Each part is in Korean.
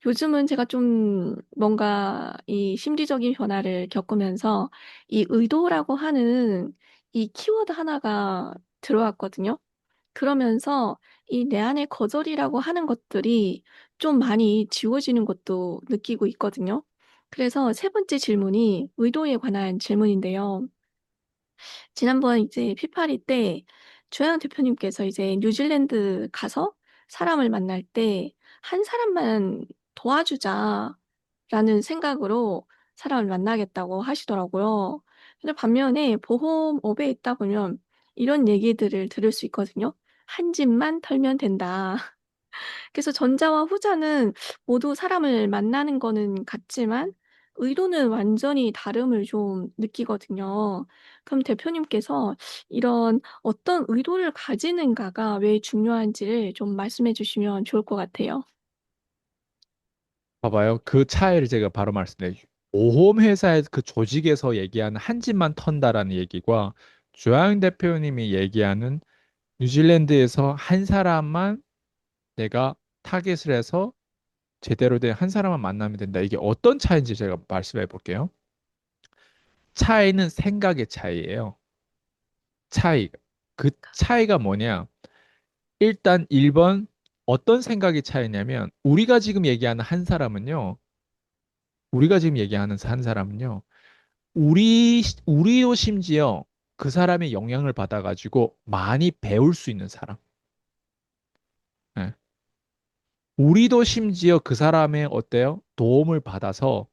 요즘은 제가 좀 뭔가 이 심리적인 변화를 겪으면서 이 의도라고 하는 이 키워드 하나가 들어왔거든요. 그러면서 이 내 안에 거절이라고 하는 것들이 좀 많이 지워지는 것도 느끼고 있거든요. 그래서 세 번째 질문이 의도에 관한 질문인데요. 지난번 이제 피파리 때 조양 대표님께서 이제 뉴질랜드 가서 사람을 만날 때 '한 사람만 도와주자.'라는 생각으로 사람을 만나겠다고 하시더라고요. 근데 반면에 보험업에 있다 보면 이런 얘기들을 들을 수 있거든요. "한 집만 털면 된다." 그래서 전자와 후자는 모두 사람을 만나는 거는 같지만 의도는 완전히 다름을 좀 느끼거든요. 그럼 대표님께서 이런 어떤 의도를 가지는가가 왜 중요한지를 좀 말씀해 주시면 좋을 것 같아요. 봐봐요. 그 차이를 제가 바로 말씀드릴게요. 보험회사의 그 조직에서 얘기하는 한 집만 턴다라는 얘기과 조양 대표님이 얘기하는 뉴질랜드에서 한 사람만 내가 타겟을 해서 제대로 된 한 사람만 만나면 된다. 이게 어떤 차이인지 제가 말씀해 볼게요. 차이는 생각의 차이예요. 차이. 그 차이가 뭐냐? 일단 1번 어떤 생각의 차이냐면 우리가 지금 얘기하는 한 사람은요. 우리가 지금 얘기하는 한 사람은요. 우리도 심지어 그 사람의 영향을 받아가지고 많이 배울 수 있는 사람. 예. 우리도 심지어 그 사람의 어때요? 도움을 받아서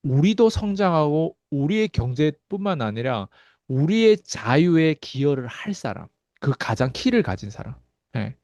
우리도 성장하고 우리의 경제뿐만 아니라 우리의 자유에 기여를 할 사람. 그 가장 키를 가진 사람. 예.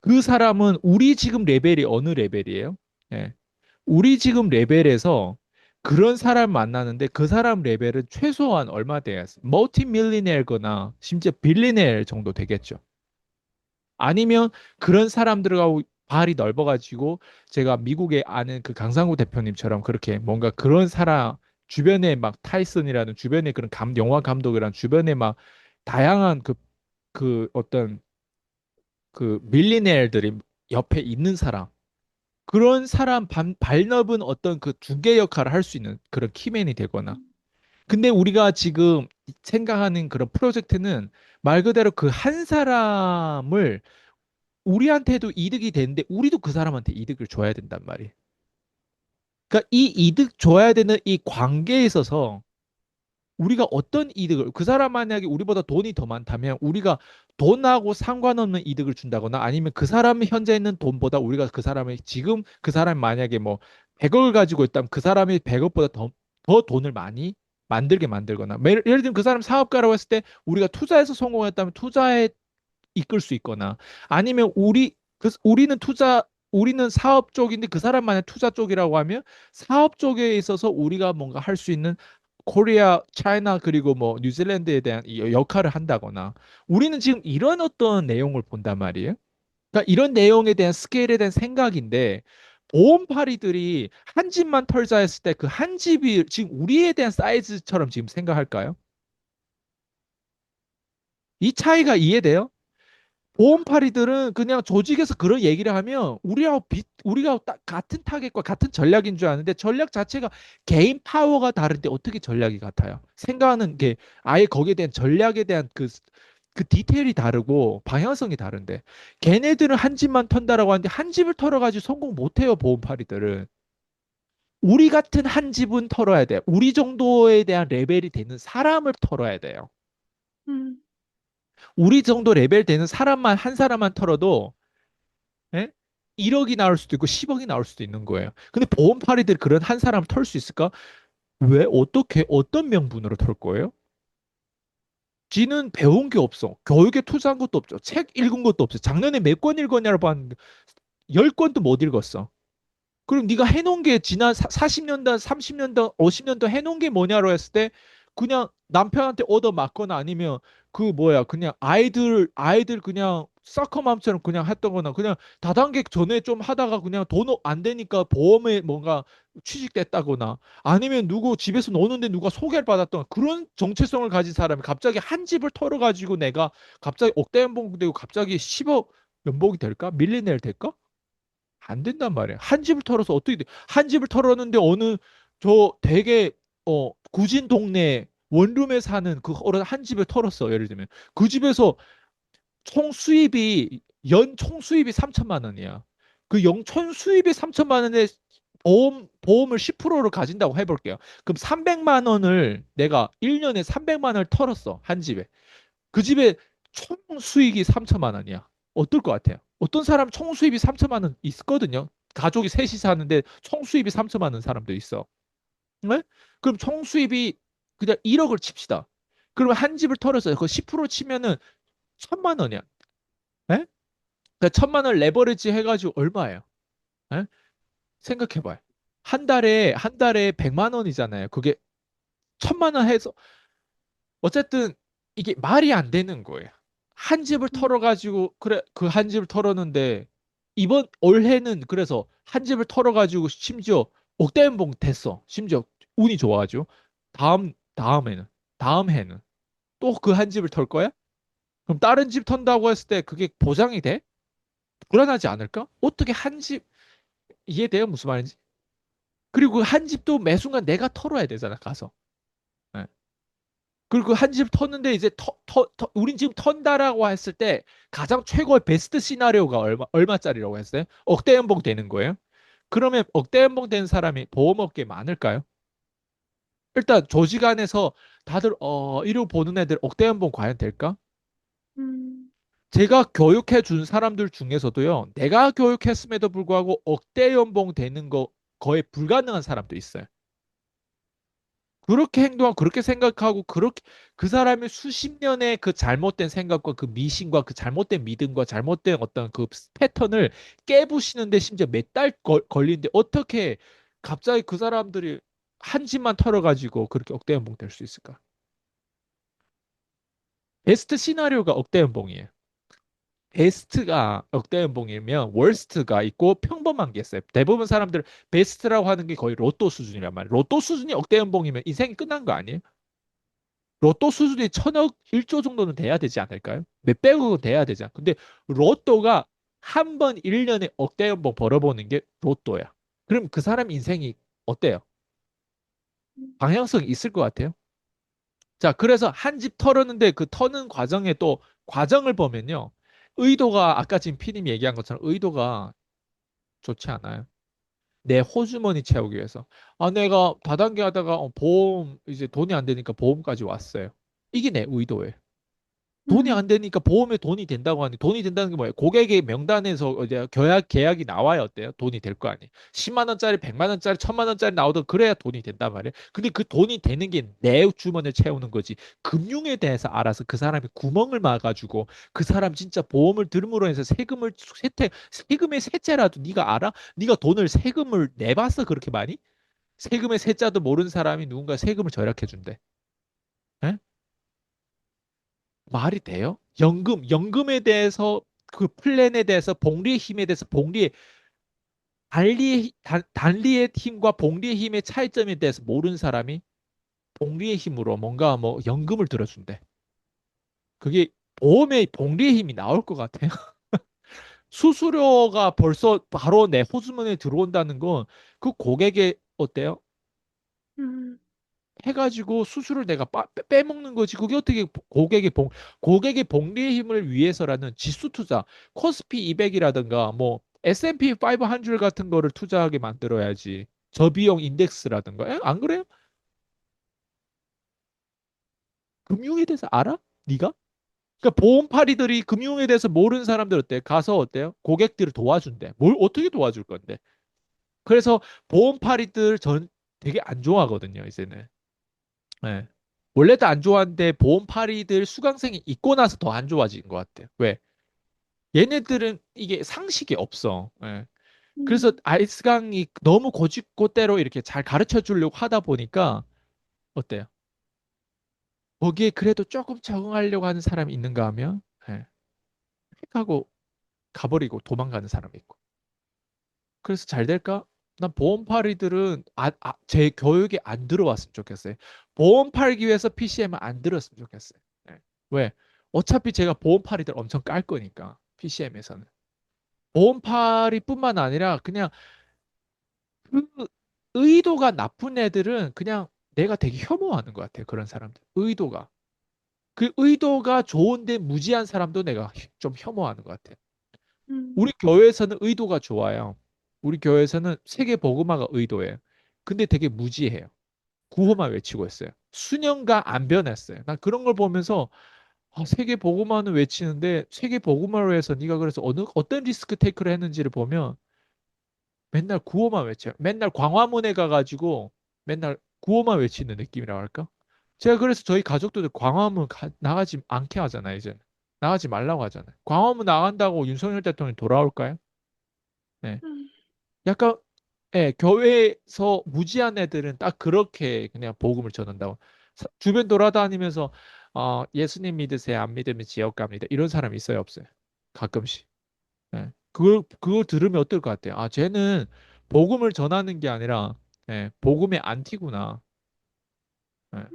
그 사람은 우리 지금 레벨이 어느 레벨이에요? 예. 우리 지금 레벨에서 그런 사람 만나는데 그 사람 레벨은 최소한 얼마 돼야 멀티 밀리네어거나 심지어 빌리네어 정도 되겠죠. 아니면 그런 사람들하고 발이 넓어가지고 제가 미국에 아는 그 강상구 대표님처럼 그렇게 뭔가 그런 사람 주변에 막 타이슨이라는 주변에 그런 영화 감독이랑 주변에 막 다양한 그 어떤 그 밀리네어들이 옆에 있는 사람 그런 사람 발 넓은 어떤 그 중개 역할을 할 수 있는 그런 키맨이 되거나. 근데 우리가 지금 생각하는 그런 프로젝트는 말 그대로 그 한 사람을 우리한테도 이득이 되는데 우리도 그 사람한테 이득을 줘야 된단 말이에요. 그러니까 이 이득 줘야 되는 이 관계에 있어서 우리가 어떤 이득을 그 사람 만약에 우리보다 돈이 더 많다면 우리가 돈하고 상관없는 이득을 준다거나 아니면 그 사람이 현재 있는 돈보다 우리가 그 사람의 지금 그 사람이 만약에 뭐 100억을 가지고 있다면 그 사람이 100억보다 더 돈을 많이 만들게 만들거나 예를 들면 그 사람 사업가라고 했을 때 우리가 투자해서 성공했다면 투자에 이끌 수 있거나 아니면 우리는 사업 쪽인데 그 사람만의 투자 쪽이라고 하면 사업 쪽에 있어서 우리가 뭔가 할 수 있는 코리아, 차이나 그리고 뭐 뉴질랜드에 대한 이 역할을 한다거나 우리는 지금 이런 어떤 내용을 본단 말이에요. 그러니까 이런 내용에 대한 스케일에 대한 생각인데 보험파리들이 한 집만 털자 했을 때 그 한 집이 지금 우리에 대한 사이즈처럼 지금 생각할까요? 이 차이가 이해돼요? 보험파리들은 그냥 조직에서 그런 얘기를 하면 우리하고 딱 같은 타겟과 같은 전략인 줄 아는데 전략 자체가 개인 파워가 다른데 어떻게 전략이 같아요? 생각하는 게 아예 거기에 대한 전략에 대한 그 디테일이 다르고 방향성이 다른데 걔네들은 한 집만 턴다라고 하는데 한 집을 털어가지고 성공 못해요, 보험파리들은. 우리 같은 한 집은 털어야 돼요. 우리 정도에 대한 레벨이 되는 사람을 털어야 돼요. 음. 우리 정도 레벨 되는 사람만 한 사람만 털어도 예? 1억이 나올 수도 있고 10억이 나올 수도 있는 거예요. 근데 보험파리들이 그런 한 사람을 털 수 있을까? 왜? 어떻게? 어떤 명분으로 털 거예요? 지는 배운 게 없어. 교육에 투자한 것도 없죠. 책 읽은 것도 없어. 작년에 몇 권 읽었냐고 봤는데 10권도 못 읽었어. 그럼 네가 해놓은 게 지난 40년도, 30년도, 50년도 해놓은 게 뭐냐로 했을 때 그냥 남편한테 얻어 맞거나 아니면 그 뭐야 그냥 아이들 그냥 서커맘처럼 그냥 했던 거나 그냥 다단계 전에 좀 하다가 그냥 돈 안 되니까 보험에 뭔가 취직됐다거나 아니면 누구 집에서 노는데 누가 소개를 받았던 그런 정체성을 가진 사람이 갑자기 한 집을 털어가지고 내가 갑자기 억대 연봉 되고 갑자기 10억 연봉이 될까? 밀리네어 될까? 안 된단 말이야. 한 집을 털어서 어떻게 돼? 한 집을 털었는데 어느 저 되게 구진 동네 원룸에 사는 그 어른 한 집을 털었어. 예를 들면 그 집에서 총 수입이 연 총 수입이 3천만 원이야. 그 영촌 수입이 3천만 원에 보험을 10%를 가진다고 해볼게요. 그럼 300만 원을 내가 1년에 300만 원을 털었어. 한 집에. 그 집에 총 수익이 3천만 원이야. 어떨 것 같아요? 어떤 사람 총 수입이 3천만 원 있거든요. 가족이 셋이 사는데 총 수입이 3천만 원 사람도 있어. 네? 그럼 총 수입이 그냥 1억을 칩시다. 그러면 한 집을 털었어요. 그 10% 치면은 1천만 원이야. 네? 그러니까 1천만 원 레버리지 해가지고 얼마예요? 네? 생각해봐요. 한 달에 100만 원이잖아요. 그게 1천만 원 해서 어쨌든 이게 말이 안 되는 거예요. 한 집을 음, 털어가지고 그래 그 한 집을 털었는데 이번 올해는 그래서 한 집을 털어가지고 심지어 억대연봉 됐어. 심지어 운이 좋아가지고 다음 해는 또 그 한 집을 털 거야? 그럼 다른 집 턴다고 했을 때 그게 보장이 돼? 불안하지 않을까? 어떻게 한 집 이해돼요? 무슨 말인지? 그리고 그 한 집도 매 순간 내가 털어야 되잖아 가서. 예. 그리고 그 한 집 텄는데 이제 우린 지금 턴다라고 했을 때 가장 최고의 베스트 시나리오가 얼마짜리라고 했어요? 억대 연봉 되는 거예요. 그러면 억대 연봉 된 사람이 보험업계에 많을까요? 일단 조직안에서 다들 이러고 보는 애들 억대 연봉 과연 될까? 음, 제가 교육해 준 사람들 중에서도요, 내가 교육했음에도 불구하고 억대 연봉 되는 거 거의 불가능한 사람도 있어요. 그렇게 행동하고 그렇게 생각하고 그렇게 그 사람의 수십 년의 그 잘못된 생각과 그 미신과 그 잘못된 믿음과 잘못된 어떤 그 패턴을 깨부시는데 심지어 몇 달 걸리는데 어떻게 갑자기 그 사람들이 한 집만 털어가지고 그렇게 억대 연봉 될 수 있을까? 베스트 시나리오가 억대 연봉이에요. 베스트가 억대 연봉이면 월스트가 있고 평범한 게 있어요. 대부분 사람들 베스트라고 하는 게 거의 로또 수준이란 말이에요. 로또 수준이 억대 연봉이면 인생이 끝난 거 아니에요? 로또 수준이 천억, 1조 정도는 돼야 되지 않을까요? 몇백억은 돼야 되잖아. 근데 로또가 한 번 1년에 억대 연봉 벌어보는 게 로또야. 그럼 그 사람 인생이 어때요? 방향성이 있을 것 같아요? 자, 그래서 한 집 털었는데 그 터는 과정에 또 과정을 보면요. 의도가 아까 지금 피디님 얘기한 것처럼 의도가 좋지 않아요. 내 호주머니 채우기 위해서. 아, 내가 다단계 하다가 보험 이제 돈이 안 되니까 보험까지 왔어요. 이게 내 의도예요. 돈이 안 음, 되니까 보험에 돈이 된다고 하니 돈이 된다는 게 뭐예요? 고객의 명단에서 이제 계약이 나와야 어때요? 돈이 될 거 아니에요. 10만 원짜리, 100만 원짜리, 1000만 원짜리 나오던 그래야 돈이 된단 말이에요. 근데 그 돈이 되는 게 내 주머니를 채우는 거지. 금융에 대해서 알아서 그 사람이 구멍을 막아주고 그 사람 진짜 보험을 들음으로 해서 세금의 세제라도 네가 알아? 네가 돈을 세금을 내봤어 그렇게 많이? 세금의 세자도 모르는 사람이 누군가 세금을 절약해 준대. 에? 말이 돼요? 연금에 대해서 그 플랜에 대해서 복리의 힘에 대해서 단리의 힘과 복리의 힘의 차이점에 대해서 모르는 사람이 복리의 힘으로 뭔가 뭐 연금을 들어준대. 그게 보험의 복리의 힘이 나올 것 같아요. 수수료가 벌써 바로 내 호주머니에 들어온다는 건 그 고객의 어때요? 음, 해가지고 수수료를 내가 빼먹는 거지. 그게 어떻게 고객의 복리의 힘을 위해서라는 지수 투자, 코스피 200이라든가 뭐 S&P 500 같은 거를 투자하게 만들어야지. 저비용 인덱스라든가. 에? 안 그래요? 금융에 대해서 알아? 네가? 그러니까 보험파리들이 금융에 대해서 모르는 사람들 어때? 가서 어때요? 고객들을 도와준대. 뭘 어떻게 도와줄 건데? 그래서 보험파리들 전 되게 안 좋아하거든요, 이제는. 예. 원래도 안 좋아하는데 보험파리들 수강생이 있고 나서 더 안 좋아진 것 같아요. 왜? 얘네들은 이게 상식이 없어. 예. 그래서 음, 아이스강이 너무 고집고대로 이렇게 잘 가르쳐 주려고 하다 보니까 어때요? 거기에 그래도 조금 적응하려고 하는 사람이 있는가 하면 예. 하고 가버리고 도망가는 사람이 있고. 그래서 잘 될까? 난 보험파리들은 제 교육에 안 들어왔으면 좋겠어요. 보험 팔기 위해서 PCM을 안 들었으면 좋겠어요. 예. 왜? 어차피 제가 보험파리들 엄청 깔 거니까 PCM에서는. 보험팔이뿐만 아니라 그냥 그 의도가 나쁜 애들은 그냥 내가 되게 혐오하는 것 같아요. 그런 사람들. 의도가. 그 의도가 좋은데 무지한 사람도 내가 좀 혐오하는 것 같아요. 음, 우리 교회에서는 의도가 좋아요. 우리 교회에서는 세계 복음화가 의도예요. 근데 되게 무지해요. 구호만 외치고 있어요. 수년간 안 변했어요. 난 그런 걸 보면서 아, 세계 복음화는 외치는데 세계 복음화를 위해서 네가 그래서 어떤 리스크 테이크를 했는지를 보면 맨날 구호만 외쳐요. 맨날 광화문에 가가지고 맨날 구호만 외치는 느낌이라고 할까? 제가 그래서 저희 가족들도 광화문 나가지 않게 하잖아요, 이제. 나가지 말라고 하잖아요. 광화문 나간다고 윤석열 대통령이 돌아올까요? 네. 음, 약간, 예, 교회에서 무지한 애들은 딱 그렇게 그냥 복음을 전한다고. 주변 돌아다니면서, 예수님 믿으세요. 안 믿으면 지옥 갑니다. 이런 사람이 있어요, 없어요? 가끔씩. 예. 그걸 들으면 어떨 것 같아요? 아, 쟤는 복음을 전하는 게 아니라, 예, 복음의 안티구나. 예.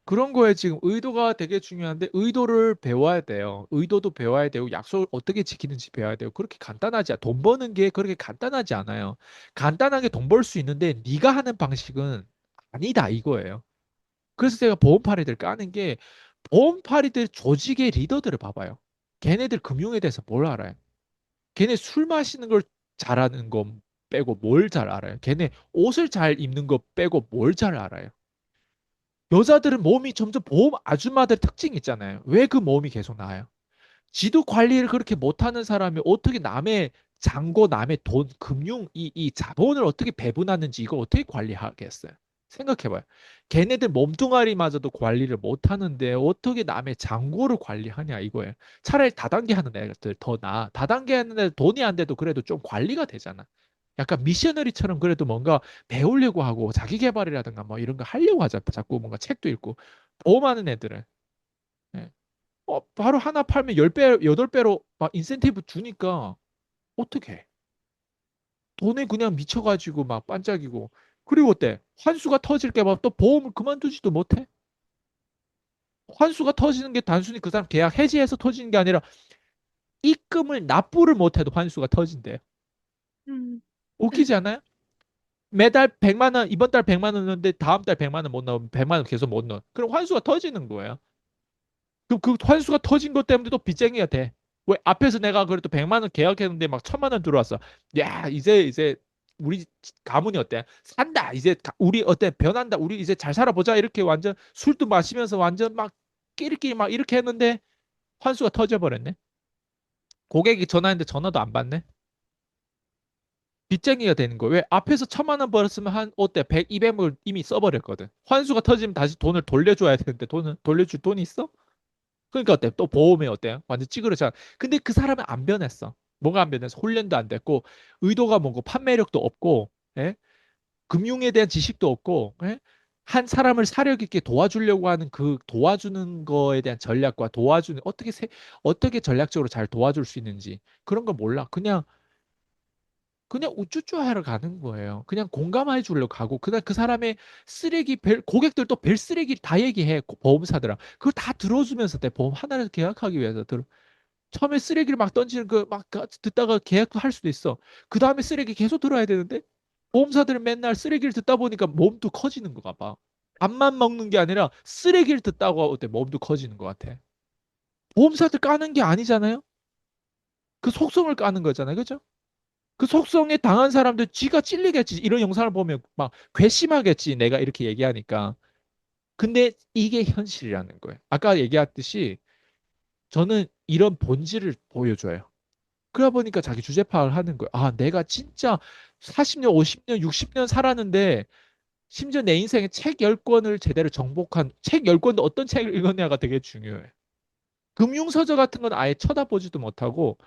그런 거에 지금 의도가 되게 중요한데, 의도를 배워야 돼요. 의도도 배워야 되고, 약속을 어떻게 지키는지 배워야 돼요. 그렇게 간단하지, 돈 버는 게 그렇게 간단하지 않아요. 간단하게 돈 벌 수 있는데, 네가 하는 방식은 아니다, 이거예요. 그래서 제가 보험팔이들 까는 게, 보험팔이들 조직의 리더들을 봐봐요. 걔네들 금융에 대해서 뭘 알아요? 걔네 술 마시는 걸 잘하는 거 빼고 뭘 잘 알아요? 걔네 옷을 잘 입는 거 빼고 뭘 잘 알아요? 여자들은 몸이 점점 보험 아줌마들 특징이 있잖아요. 왜 그 몸이 계속 나아요? 지도 관리를 그렇게 못하는 사람이 어떻게 남의 장고, 남의 돈, 금융, 이 자본을 어떻게 배분하는지 이걸 어떻게 관리하겠어요? 생각해봐요. 걔네들 몸뚱아리마저도 관리를 못하는데 어떻게 남의 장고를 관리하냐 이거예요. 차라리 다단계 하는 애들 더 나아. 다단계 하는 애들 돈이 안 돼도 그래도 좀 관리가 되잖아. 약간 미셔너리처럼 그래도 뭔가 배우려고 하고 자기 개발이라든가 뭐 이런 거 하려고 하자. 자꾸 뭔가 책도 읽고. 보험하는 애들은. 예. 바로 하나 팔면 10배, 8배로 막 인센티브 주니까 어떻게 해? 돈에 그냥 미쳐가지고 막 반짝이고. 그리고 어때? 환수가 터질게 봐. 또 보험을 그만두지도 못해? 환수가 터지는 게 단순히 그 사람 계약 해지해서 터지는 게 아니라 입금을 납부를 못해도 환수가 터진대요. 음, 네. 웃기지 않아요? 매달 100만 원, 이번 달 100만 원 넣는데 다음 달 100만 원 못 넣으면 100만 원 계속 못 넣어. 그럼 환수가 터지는 거예요. 그럼 그 환수가 터진 것 때문에 또 빚쟁이가 돼. 왜 앞에서 내가 그래도 100만 원 계약했는데 막 1000만 원 들어왔어. 야, 이제 우리 가문이 어때? 산다. 이제 우리 어때? 변한다. 우리 이제 잘 살아보자. 이렇게 완전 술도 마시면서 완전 막 끼리끼리 막 이렇게 했는데 환수가 터져버렸네. 고객이 전화했는데 전화도 안 받네. 빚쟁이가 되는 거예요. 왜? 앞에서 1000만 원 벌었으면 한 어때? 100, 200을 이미 써버렸거든. 환수가 터지면 다시 돈을 돌려줘야 되는데 돈을 돌려줄 돈이 있어? 그러니까 어때? 또 보험에 어때요? 완전 찌그러져. 근데 그 사람은 안 변했어. 뭐가 안 변했어? 훈련도 안 됐고, 의도가 뭐고, 판매력도 없고, 예? 금융에 대한 지식도 없고, 예? 한 사람을 사력 있게 도와주려고 하는 그 도와주는 거에 대한 전략과 도와주는, 어떻게 전략적으로 잘 도와줄 수 있는지, 그런 거 몰라. 그냥 우쭈쭈 하러 가는 거예요. 그냥 공감해 주려고 가고, 그냥 그 사람의 고객들도 별 쓰레기 다 얘기해, 보험사들아. 그걸 다 들어주면서 내 보험 하나를 계약하기 위해서 처음에 쓰레기를 막 던지는 그 막 듣다가 계약도 할 수도 있어. 그 다음에 쓰레기 계속 들어야 되는데 보험사들은 맨날 쓰레기를 듣다 보니까 몸도 커지는 거가 봐. 밥만 먹는 게 아니라 쓰레기를 듣다고 어때 몸도 커지는 것 같아. 보험사들 까는 게 아니잖아요. 그 속성을 까는 거잖아요. 그죠? 그 속성에 당한 사람들 지가 찔리겠지. 이런 영상을 보면 막 괘씸하겠지. 내가 이렇게 얘기하니까. 근데 이게 현실이라는 거예요. 아까 얘기했듯이 저는 이런 본질을 보여줘요. 그러다 보니까 자기 주제 파악을 하는 거예요. 아, 내가 진짜 40년, 50년, 60년 살았는데 심지어 내 인생에 책 10권을 제대로 정복한 책 10권도 어떤 책을 읽었냐가 되게 중요해. 금융서적 같은 건 아예 쳐다보지도 못하고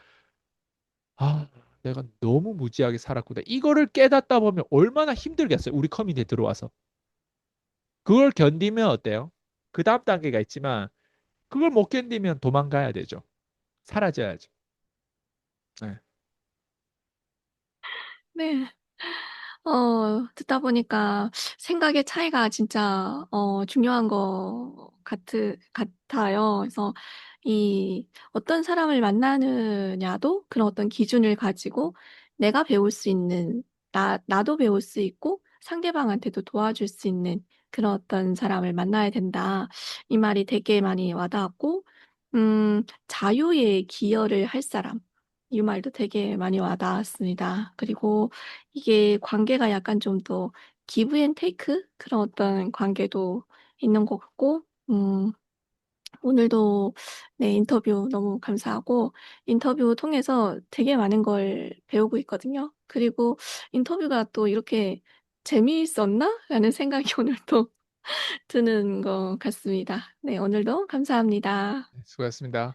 아, 내가 너무 무지하게 살았구나. 이거를 깨닫다 보면 얼마나 힘들겠어요. 우리 커뮤니티에 들어와서. 그걸 견디면 어때요? 그 다음 단계가 있지만 그걸 못 견디면 도망가야 되죠. 사라져야죠. 네. 네. 듣다 보니까 생각의 차이가 진짜, 중요한 같아요. 그래서 어떤 사람을 만나느냐도 그런 어떤 기준을 가지고 내가 배울 수 있는, 나도 배울 수 있고 상대방한테도 도와줄 수 있는 그런 어떤 사람을 만나야 된다. 이 말이 되게 많이 와닿았고, 자유에 기여를 할 사람. 이 말도 되게 많이 와닿았습니다. 그리고 이게 관계가 약간 좀 더 기브 앤 테이크 그런 어떤 관계도 있는 것 같고, 오늘도 네, 인터뷰 너무 감사하고, 인터뷰 통해서 되게 많은 걸 배우고 있거든요. 그리고 인터뷰가 또 이렇게 재미있었나? 라는 생각이 오늘 또 드는 것 같습니다. 네, 오늘도 감사합니다. 수고하셨습니다.